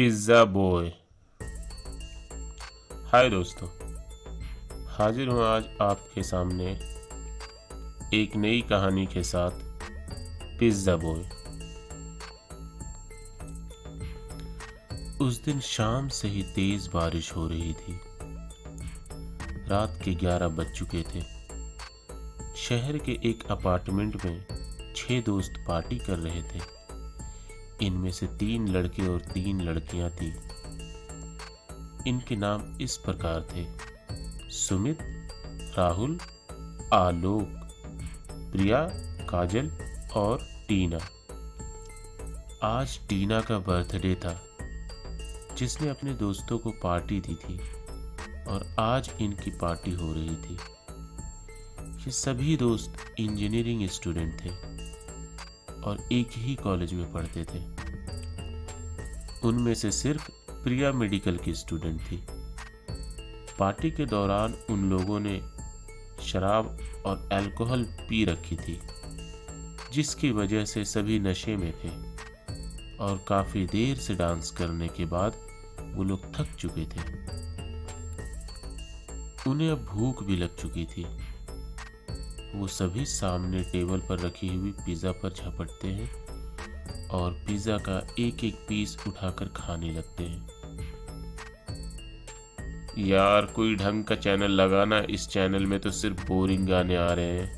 Pizza boy. हाय दोस्तों, हाजिर हूँ आज आपके सामने एक नई कहानी के साथ। Pizza boy. उस दिन शाम से ही तेज बारिश हो रही थी। रात के 11 बज चुके थे। शहर के एक अपार्टमेंट में 6 दोस्त पार्टी कर रहे थे। इनमें से 3 लड़के और 3 लड़कियां थी। इनके नाम इस प्रकार थे: सुमित, राहुल, आलोक, प्रिया, काजल और टीना। आज टीना का बर्थडे था, जिसने अपने दोस्तों को पार्टी दी थी और आज इनकी पार्टी हो रही थी। ये सभी दोस्त इंजीनियरिंग स्टूडेंट थे और एक ही कॉलेज में पढ़ते थे। उनमें से सिर्फ प्रिया मेडिकल की स्टूडेंट थी। पार्टी के दौरान उन लोगों ने शराब और अल्कोहल पी रखी थी, जिसकी वजह से सभी नशे में थे और काफी देर से डांस करने के बाद वो लोग थक चुके थे। उन्हें अब भूख भी लग चुकी थी। वो सभी सामने टेबल पर रखी हुई पिज्जा पर झपटते हैं और पिज्जा का एक एक पीस उठाकर खाने लगते हैं। यार, कोई ढंग का चैनल लगाना, इस चैनल में तो सिर्फ बोरिंग गाने आ रहे हैं।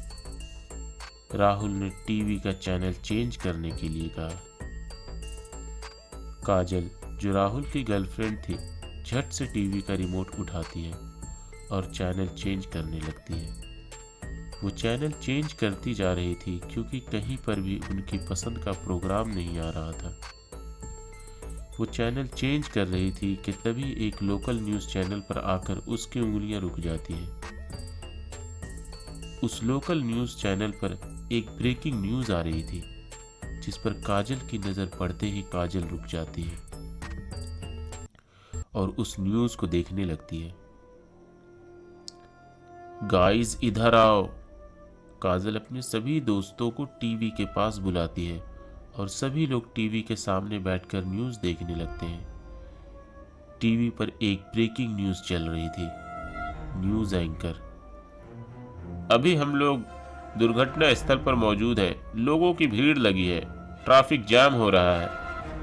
राहुल ने टीवी का चैनल चेंज करने के लिए कहा। काजल, जो राहुल की गर्लफ्रेंड थी, झट से टीवी का रिमोट उठाती है और चैनल चेंज करने लगती है। वो चैनल चेंज करती जा रही थी क्योंकि कहीं पर भी उनकी पसंद का प्रोग्राम नहीं आ रहा था। वो चैनल चेंज कर रही थी कि तभी एक लोकल न्यूज़ चैनल पर आकर उसकी उंगलियां रुक जाती हैं। उस लोकल न्यूज़ चैनल पर एक ब्रेकिंग न्यूज़ आ रही थी, जिस पर काजल की नज़र पड़ते ही काजल रुक जाती है और उस न्यूज़ को देखने लगती है। गाइस, इधर आओ। काजल अपने सभी दोस्तों को टीवी के पास बुलाती है और सभी लोग टीवी के सामने बैठकर न्यूज़ देखने लगते हैं। टीवी पर एक ब्रेकिंग न्यूज़ चल रही थी। न्यूज़ एंकर: अभी हम लोग दुर्घटना स्थल पर मौजूद हैं। लोगों की भीड़ लगी है, ट्रैफिक जाम हो रहा है।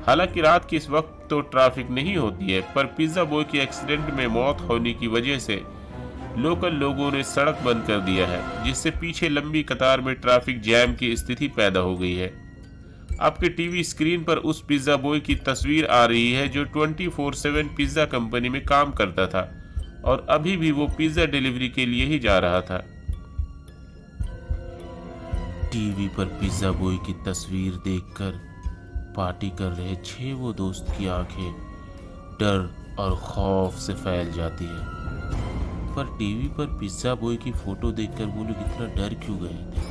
हालांकि रात के इस वक्त तो ट्रैफिक नहीं होती है, पर पिज्जा बॉय की एक्सीडेंट में मौत होने की वजह से लोकल लोगों ने सड़क बंद कर दिया है, जिससे पीछे लंबी कतार में ट्रैफिक जैम की स्थिति पैदा हो गई है। आपके टीवी स्क्रीन पर उस पिज्जा बॉय की तस्वीर आ रही है जो 24/7 पिज्जा कंपनी में काम करता था और अभी भी वो पिज्जा डिलीवरी के लिए ही जा रहा था। टीवी पर पिज्जा बॉय की तस्वीर देखकर पार्टी कर रहे 6 वो दोस्त की आंखें डर और खौफ से फैल जाती है। पर टीवी पर पिज्जा बॉय की फोटो देखकर वो लोग इतना डर क्यों गए थे?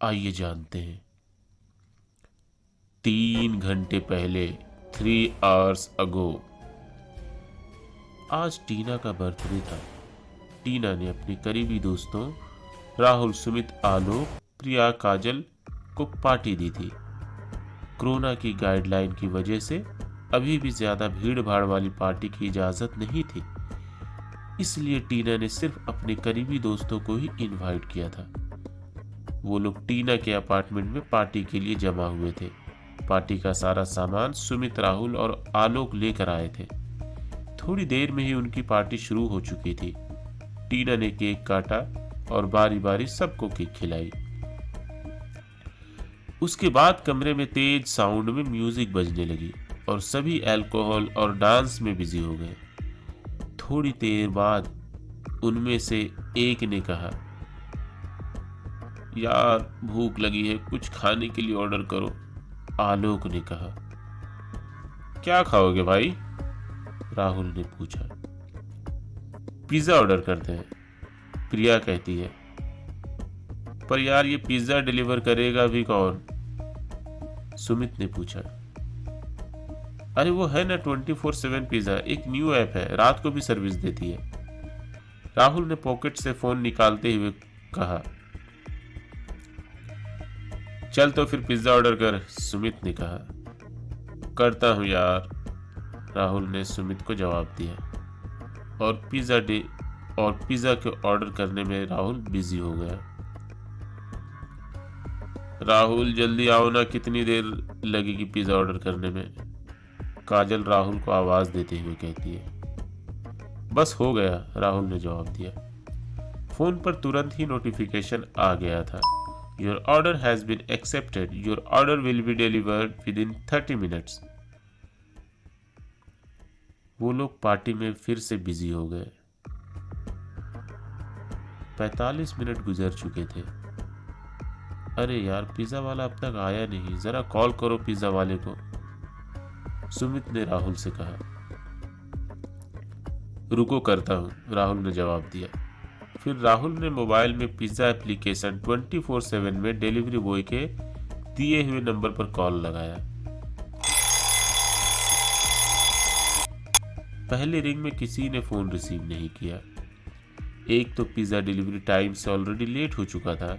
आइए जानते हैं। 3 घंटे पहले, 3 आवर्स अगो, आज टीना का बर्थडे था। टीना ने अपने करीबी दोस्तों राहुल, सुमित, आलोक, प्रिया, काजल को पार्टी दी थी। कोरोना की गाइडलाइन की वजह से अभी भी ज्यादा भीड़ भाड़ वाली पार्टी की इजाजत नहीं थी, इसलिए टीना ने सिर्फ अपने करीबी दोस्तों को ही इनवाइट किया था। वो लोग टीना के अपार्टमेंट में पार्टी के लिए जमा हुए थे। पार्टी का सारा सामान सुमित, राहुल और आलोक लेकर आए थे। थोड़ी देर में ही उनकी पार्टी शुरू हो चुकी थी। टीना ने केक काटा और बारी बारी सबको केक खिलाई। उसके बाद कमरे में तेज साउंड में म्यूजिक बजने लगी और सभी अल्कोहल और डांस में बिजी हो गए। थोड़ी देर बाद उनमें से एक ने कहा, यार भूख लगी है, कुछ खाने के लिए ऑर्डर करो। आलोक ने कहा। क्या खाओगे भाई? राहुल ने पूछा। पिज्जा ऑर्डर करते हैं, प्रिया कहती है। पर यार, ये पिज्जा डिलीवर करेगा भी कौन? सुमित ने पूछा। अरे वो है ना 24/7 पिज्जा, एक न्यू ऐप है, रात को भी सर्विस देती है। राहुल ने पॉकेट से फोन निकालते हुए कहा। चल तो फिर पिज्जा ऑर्डर कर, सुमित ने कहा। करता हूँ यार, राहुल ने सुमित को जवाब दिया। और पिज्जा के ऑर्डर करने में राहुल बिजी हो गया। राहुल जल्दी आओ ना, कितनी देर लगेगी पिज्जा ऑर्डर करने में? काजल राहुल को आवाज देते हुए कहती है। बस हो गया, राहुल ने जवाब दिया। फोन पर तुरंत ही नोटिफिकेशन आ गया था। Your order has been accepted, your order will be delivered within 30 minutes. वो लोग पार्टी में फिर से बिजी हो गए। 45 मिनट गुजर चुके थे। अरे यार, पिज्जा वाला अब तक आया नहीं, जरा कॉल करो पिज्जा वाले को, सुमित ने राहुल से कहा। रुको करता हूँ, राहुल ने जवाब दिया। फिर राहुल ने मोबाइल में पिज्जा एप्लीकेशन 24/7 में डिलीवरी बॉय के दिए हुए नंबर पर कॉल लगाया। पहले रिंग में किसी ने फोन रिसीव नहीं किया। एक तो पिज्जा डिलीवरी टाइम से ऑलरेडी लेट हो चुका था,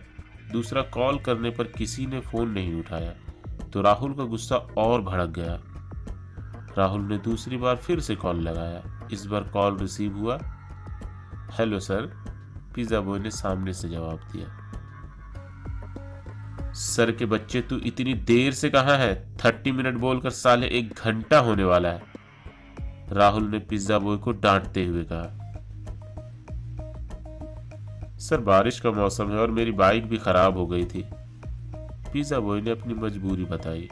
दूसरा कॉल करने पर किसी ने फोन नहीं उठाया, तो राहुल का गुस्सा और भड़क गया। राहुल ने दूसरी बार फिर से कॉल लगाया। इस बार कॉल रिसीव हुआ। हेलो सर, पिज्जा बॉय ने सामने से जवाब दिया। सर के बच्चे, तू इतनी देर से कहाँ है? 30 मिनट बोलकर साले 1 घंटा होने वाला है, राहुल ने पिज्जा बॉय को डांटते हुए कहा। सर बारिश का मौसम है और मेरी बाइक भी खराब हो गई थी, पिज्जा बॉय ने अपनी मजबूरी बताई।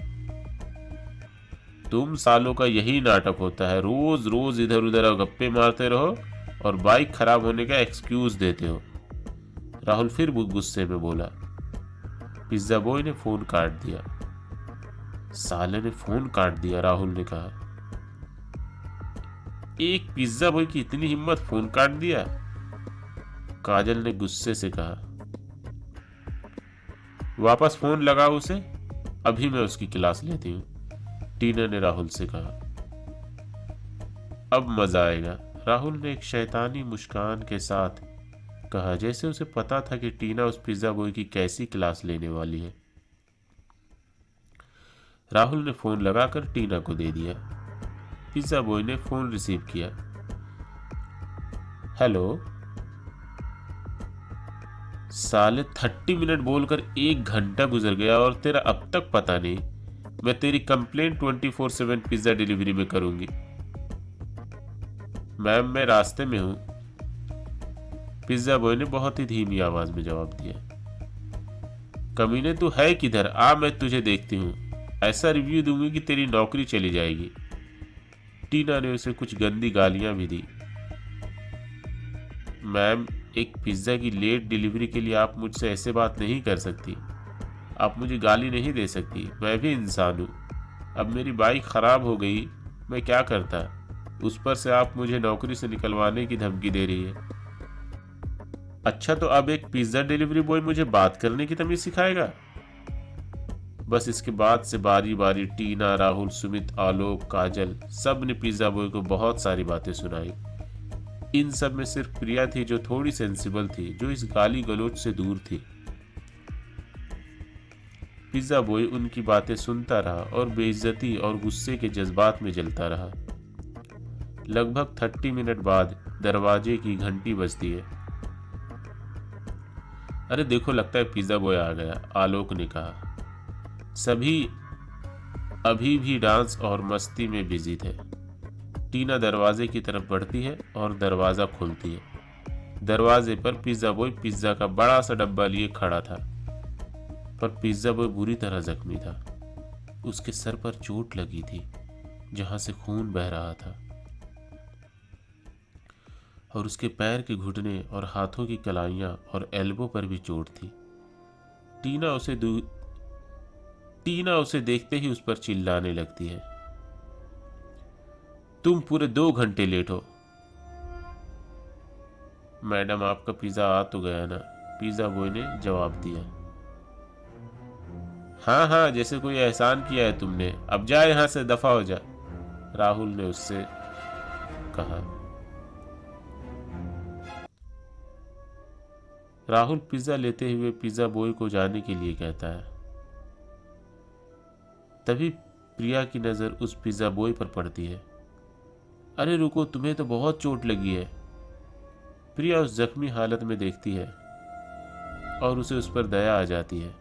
तुम सालों का यही नाटक होता है, रोज रोज इधर उधर गप्पे मारते रहो और बाइक खराब होने का एक्सक्यूज देते हो, राहुल फिर गुस्से में बोला। पिज्जा बॉय ने फोन काट दिया। साले ने फोन काट दिया, राहुल ने कहा। एक पिज्जा बॉय की इतनी हिम्मत, फोन काट दिया, काजल ने गुस्से से कहा। वापस फोन लगाओ उसे, अभी मैं उसकी क्लास लेती हूँ, टीना ने राहुल से कहा। अब मजा आएगा, राहुल ने एक शैतानी मुस्कान के साथ कहा, जैसे उसे पता था कि टीना उस पिज्जा बॉय की कैसी क्लास लेने वाली है। राहुल ने फोन लगाकर टीना को दे दिया। पिज्जा बॉय ने फोन रिसीव किया। हेलो। साले 30 मिनट बोलकर 1 घंटा गुजर गया और तेरा अब तक पता नहीं। मैं तेरी कंप्लेंट 24/7 पिज्जा डिलीवरी में करूंगी। मैम मैं रास्ते में हूं, पिज्जा बॉय ने बहुत ही धीमी आवाज में जवाब दिया। कमीने तू है किधर? आ मैं तुझे देखती हूँ, ऐसा रिव्यू दूंगी कि तेरी नौकरी चली जाएगी। टीना ने उसे कुछ गंदी गालियां भी दी। मैम एक पिज्जा की लेट डिलीवरी के लिए आप मुझसे ऐसे बात नहीं कर सकती, आप मुझे गाली नहीं दे सकती, मैं भी इंसान हूँ। अब मेरी बाइक खराब हो गई, मैं क्या करता, उस पर से आप मुझे नौकरी से निकलवाने की धमकी दे रही है। अच्छा तो अब एक पिज्जा डिलीवरी बॉय मुझे बात करने की तमीज सिखाएगा? बस इसके बाद से बारी बारी टीना, राहुल, सुमित, आलोक, काजल सब ने पिज्जा बॉय को बहुत सारी बातें सुनाई। इन सब में सिर्फ प्रिया थी जो थोड़ी सेंसिबल थी, जो इस गाली गलौज से दूर थी। पिज्जा बॉय उनकी बातें सुनता रहा और बेइज्जती और गुस्से के जज्बात में जलता रहा। लगभग 30 मिनट बाद दरवाजे की घंटी बजती है। अरे देखो, लगता है पिज्जा बॉय आ गया, आलोक ने कहा। सभी अभी भी डांस और मस्ती में बिजी थे। टीना दरवाजे की तरफ बढ़ती है और दरवाजा खोलती है। दरवाजे पर पिज्जा बॉय पिज्जा का बड़ा सा डब्बा लिए खड़ा था, पर पिज्जा बॉय बुरी तरह जख्मी था। उसके सर पर चोट लगी थी, जहां से खून बह रहा था, और उसके पैर के घुटने और हाथों की कलाइयां और एल्बो पर भी चोट थी। टीना उसे देखते ही उस पर चिल्लाने लगती है। तुम पूरे 2 घंटे लेट हो। मैडम आपका पिज्जा आ तो गया ना, पिज्जा बॉय ने जवाब दिया। हाँ हाँ, जैसे कोई एहसान किया है तुमने, अब जा यहां से, दफा हो जा, राहुल ने उससे कहा। राहुल पिज्जा लेते हुए पिज्जा बॉय को जाने के लिए कहता है। तभी प्रिया की नज़र उस पिज़्ज़ा बॉय पर पड़ती है। अरे रुको, तुम्हें तो बहुत चोट लगी है। प्रिया उस जख्मी हालत में देखती है और उसे उस पर दया आ जाती है,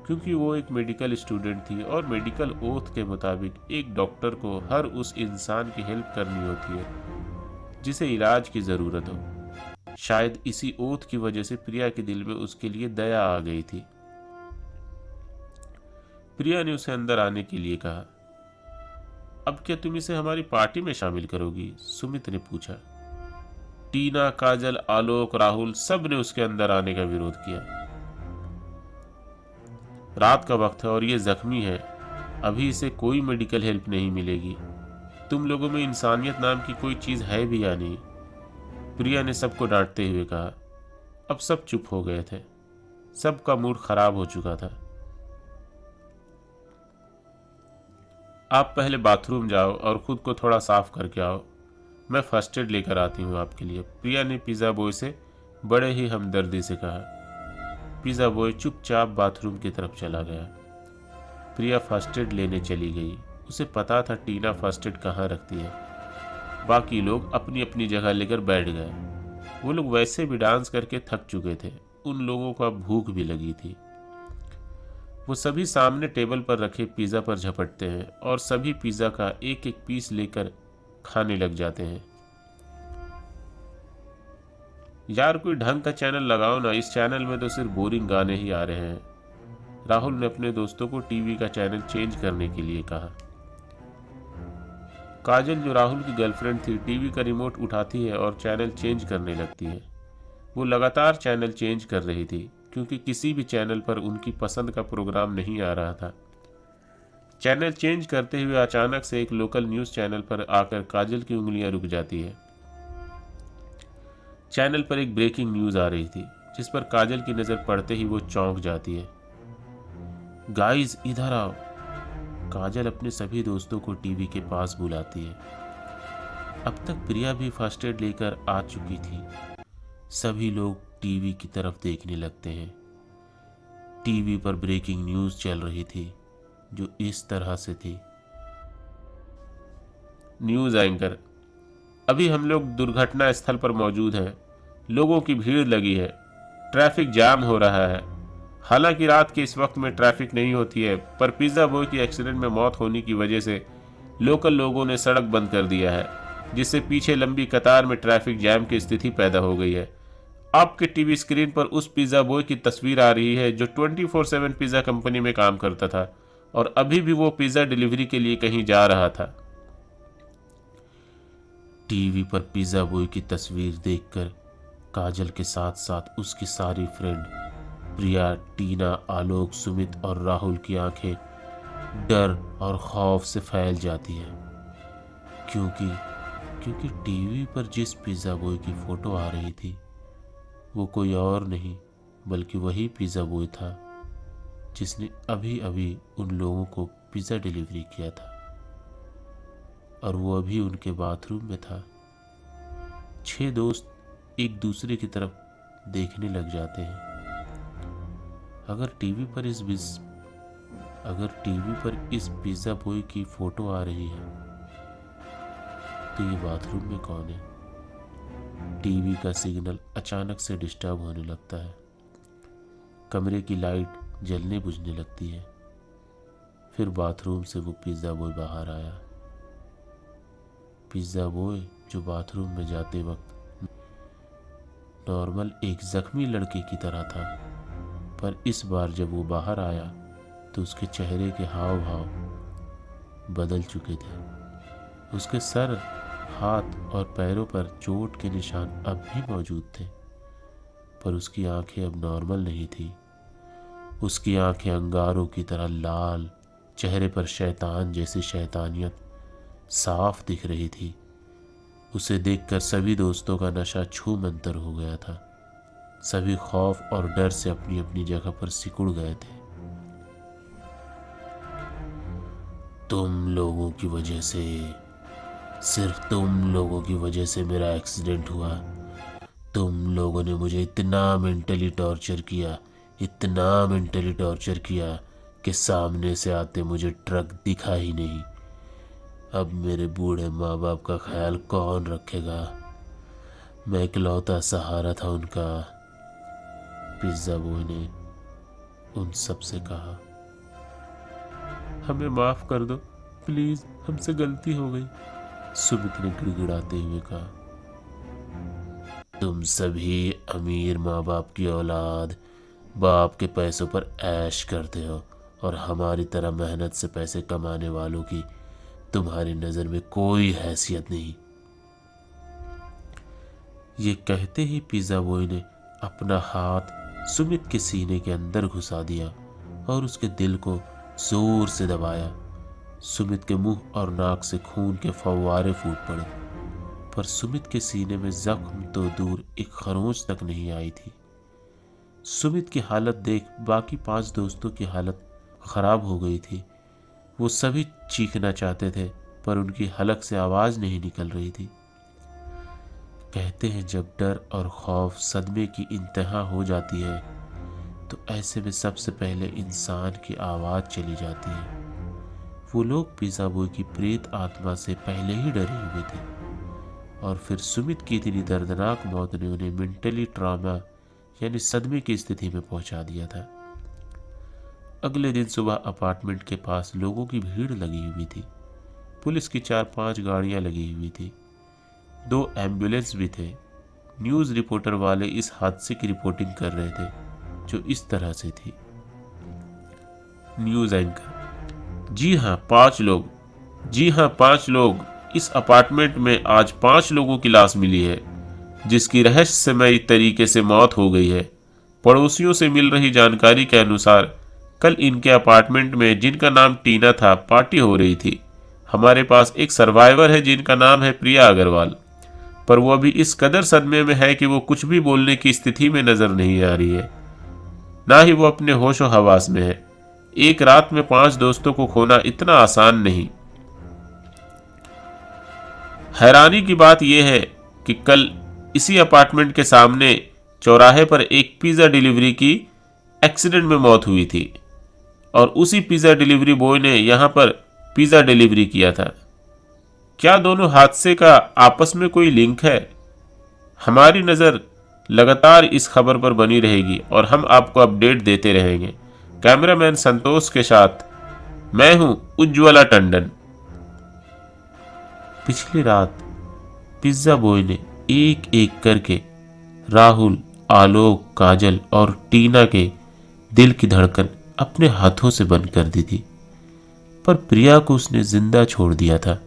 क्योंकि वो एक मेडिकल स्टूडेंट थी और मेडिकल ओथ के मुताबिक एक डॉक्टर को हर उस इंसान की हेल्प करनी होती है जिसे इलाज की ज़रूरत हो। शायद इसी ओथ की वजह से प्रिया के दिल में उसके लिए दया आ गई थी। प्रिया ने उसे अंदर आने के लिए कहा। अब क्या तुम इसे हमारी पार्टी में शामिल करोगी? सुमित ने पूछा। टीना, काजल, आलोक, राहुल सब ने उसके अंदर आने का विरोध किया। रात का वक्त है और ये जख्मी है, अभी इसे कोई मेडिकल हेल्प नहीं मिलेगी। तुम लोगों में इंसानियत नाम की कोई चीज है भी या नहीं? प्रिया ने सबको डांटते हुए कहा। अब सब चुप हो गए थे, सबका मूड खराब हो चुका था। आप पहले बाथरूम जाओ और खुद को थोड़ा साफ करके आओ, मैं फर्स्ट एड लेकर आती हूँ आपके लिए, प्रिया ने पिज़्ज़ा बॉय से बड़े ही हमदर्दी से कहा। पिज़्ज़ा बॉय चुपचाप बाथरूम की तरफ चला गया। प्रिया फर्स्ट एड लेने चली गई। उसे पता था टीना फर्स्ट एड कहाँ रखती है। बाकी लोग अपनी अपनी जगह लेकर बैठ गए। वो लोग वैसे भी डांस करके थक चुके थे, उन लोगों को अब भूख भी लगी थी। वो सभी सामने टेबल पर रखे पिज़्ज़ा पर झपटते हैं और सभी पिज़्ज़ा का एक एक पीस लेकर खाने लग जाते हैं। यार कोई ढंग का चैनल लगाओ ना, इस चैनल में तो सिर्फ बोरिंग गाने ही आ रहे हैं। राहुल ने अपने दोस्तों को टीवी का चैनल चेंज करने के लिए कहा। काजल, जो राहुल की गर्लफ्रेंड थी, टीवी का रिमोट उठाती है और चैनल चेंज करने लगती है। वो लगातार चैनल चेंज कर रही थी क्योंकि किसी भी चैनल पर उनकी पसंद का प्रोग्राम नहीं आ रहा था। चैनल चेंज करते हुए अचानक से एक लोकल न्यूज़ चैनल पर आकर काजल की उंगलियां रुक जाती है। चैनल पर एक ब्रेकिंग न्यूज़ आ रही थी जिस पर काजल की नज़र पड़ते ही वो चौंक जाती है। गाइस इधर आओ, काजल अपने सभी दोस्तों को टीवी के पास बुलाती है। अब तक प्रिया भी फर्स्ट एड लेकर आ चुकी थी। सभी लोग टीवी की तरफ देखने लगते हैं। टीवी पर ब्रेकिंग न्यूज़ चल रही थी जो इस तरह से थी। न्यूज़ एंकर, अभी हम लोग दुर्घटना स्थल पर मौजूद हैं। लोगों की भीड़ लगी है, ट्रैफिक जाम हो रहा है। हालांकि रात के इस वक्त में ट्रैफिक नहीं होती है, पर पिज़्ज़ा बॉय की एक्सीडेंट में मौत होने की वजह से लोकल लोगों ने सड़क बंद कर दिया है, जिससे पीछे लंबी कतार में ट्रैफिक जैम की स्थिति पैदा हो गई है। आपके टीवी स्क्रीन पर उस पिज़्ज़ा बॉय की तस्वीर आ रही है जो 24/7 पिज़्ज़ा कंपनी में काम करता था और अभी भी वो पिज़्ज़ा डिलीवरी के लिए कहीं जा रहा था। टीवी पर पिज़्ज़ा बॉय की तस्वीर देखकर काजल के साथ साथ उसकी सारी फ्रेंड प्रिया, टीना, आलोक, सुमित और राहुल की आंखें डर और खौफ से फैल जाती हैं, क्योंकि टीवी पर जिस पिज़्ज़ा बॉय की फोटो आ रही थी वो कोई और नहीं बल्कि वही पिज़्ज़ा बॉय था जिसने अभी अभी उन लोगों को पिज़्ज़ा डिलीवरी किया था और वो अभी उनके बाथरूम में था। 6 दोस्त एक दूसरे की तरफ देखने लग जाते हैं। अगर टीवी पर इस पिज़्ज़ा बॉय की फोटो आ रही है तो ये बाथरूम में कौन है? टीवी का सिग्नल अचानक से डिस्टर्ब होने लगता है। कमरे की लाइट जलने बुझने लगती है। फिर बाथरूम से वो पिज़्ज़ा बॉय बाहर आया। पिज़्ज़ा बॉय जो बाथरूम में जाते वक्त नॉर्मल एक जख्मी लड़के की तरह था, पर इस बार जब वो बाहर आया तो उसके चेहरे के हाव भाव बदल चुके थे। उसके सर, हाथ और पैरों पर चोट के निशान अब भी मौजूद थे, पर उसकी आंखें अब नॉर्मल नहीं थी। उसकी आंखें अंगारों की तरह लाल, चेहरे पर शैतान जैसी शैतानियत साफ दिख रही थी। उसे देखकर सभी दोस्तों का नशा छूमंतर हो गया था। सभी खौफ और डर से अपनी अपनी जगह पर सिकुड़ गए थे। तुम लोगों की वजह से, सिर्फ तुम लोगों की वजह से मेरा एक्सीडेंट हुआ। तुम लोगों ने मुझे इतना मेंटली टॉर्चर किया कि सामने से आते मुझे ट्रक दिखा ही नहीं। अब मेरे बूढ़े माँ बाप का ख्याल कौन रखेगा? मैं इकलौता सहारा था उनका। पिज्जा बॉय ने उन सब से कहा। हमें माफ कर दो प्लीज, हमसे गलती हो गई, सुमित ने गिड़गिड़ाते हुए कहा। तुम सभी अमीर माँ बाप की औलाद बाप के पैसों पर ऐश करते हो और हमारी तरह मेहनत से पैसे कमाने वालों की तुम्हारी नजर में कोई हैसियत नहीं। ये कहते ही पिज्जा बॉय ने अपना हाथ सुमित के सीने के अंदर घुसा दिया और उसके दिल को जोर से दबाया। सुमित के मुंह और नाक से खून के फव्वारे फूट पड़े, पर सुमित के सीने में जख्म तो दूर एक खरोंच तक नहीं आई थी। सुमित की हालत देख बाकी 5 दोस्तों की हालत खराब हो गई थी। वो सभी चीखना चाहते थे पर उनकी हलक से आवाज नहीं निकल रही थी। कहते हैं जब डर और खौफ सदमे की इंतहा हो जाती है तो ऐसे में सबसे पहले इंसान की आवाज चली जाती है। वो लोग पिज्जा बॉय की प्रेत आत्मा से पहले ही डरे हुए थे और फिर सुमित की इतनी दर्दनाक मौत ने उन्हें मेंटली ट्रॉमा यानी सदमे की स्थिति में पहुंचा दिया था। अगले दिन सुबह अपार्टमेंट के पास लोगों की भीड़ लगी हुई थी। पुलिस की 4-5 गाड़ियां लगी हुई थी, 2 एम्बुलेंस भी थे। न्यूज़ रिपोर्टर वाले इस हादसे की रिपोर्टिंग कर रहे थे जो इस तरह से थी। न्यूज़ एंकर, जी हाँ 5 लोग, इस अपार्टमेंट में आज 5 लोगों की लाश मिली है जिसकी रहस्यमय तरीके से मौत हो गई है। पड़ोसियों से मिल रही जानकारी के अनुसार कल इनके अपार्टमेंट में जिनका नाम टीना था पार्टी हो रही थी। हमारे पास एक सर्वाइवर है जिनका नाम है प्रिया अग्रवाल, पर वो अभी इस कदर सदमे में है कि वो कुछ भी बोलने की स्थिति में नजर नहीं आ रही है, ना ही वो अपने होशो हवास में है। एक रात में 5 दोस्तों को खोना इतना आसान नहीं। हैरानी की बात यह है कि कल इसी अपार्टमेंट के सामने चौराहे पर एक पिज्जा डिलीवरी की एक्सीडेंट में मौत हुई थी और उसी पिज्जा डिलीवरी बॉय ने यहां पर पिज्जा डिलीवरी किया था। क्या दोनों हादसे का आपस में कोई लिंक है? हमारी नजर लगातार इस खबर पर बनी रहेगी और हम आपको अपडेट देते रहेंगे। कैमरामैन संतोष के साथ मैं हूं उज्ज्वला टंडन। पिछली रात पिज्जा बॉय ने एक एक करके राहुल, आलोक, काजल और टीना के दिल की धड़कन अपने हाथों से बंद कर दी थी, पर प्रिया को उसने जिंदा छोड़ दिया था।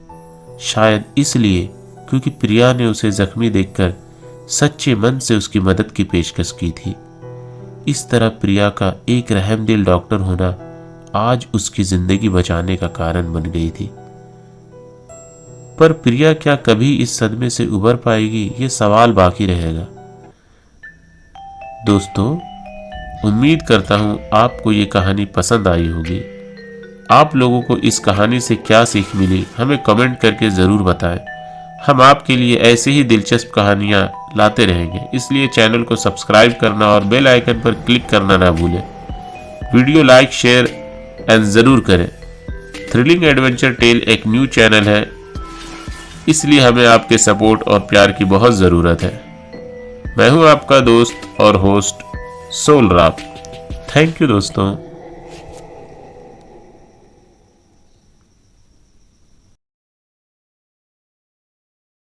शायद इसलिए क्योंकि प्रिया ने उसे जख्मी देखकर सच्चे मन से उसकी मदद की पेशकश की थी। इस तरह प्रिया का एक रहमदिल डॉक्टर होना आज उसकी जिंदगी बचाने का कारण बन गई थी। पर प्रिया क्या कभी इस सदमे से उबर पाएगी, ये सवाल बाकी रहेगा। दोस्तों, उम्मीद करता हूं आपको ये कहानी पसंद आई होगी। आप लोगों को इस कहानी से क्या सीख मिली हमें कमेंट करके ज़रूर बताएं। हम आपके लिए ऐसे ही दिलचस्प कहानियां लाते रहेंगे, इसलिए चैनल को सब्सक्राइब करना और बेल आइकन पर क्लिक करना ना भूलें। वीडियो लाइक, शेयर एंड ज़रूर करें। थ्रिलिंग एडवेंचर टेल एक न्यू चैनल है, इसलिए हमें आपके सपोर्ट और प्यार की बहुत ज़रूरत है। मैं हूं आपका दोस्त और होस्ट सोल राप। थैंक यू दोस्तों।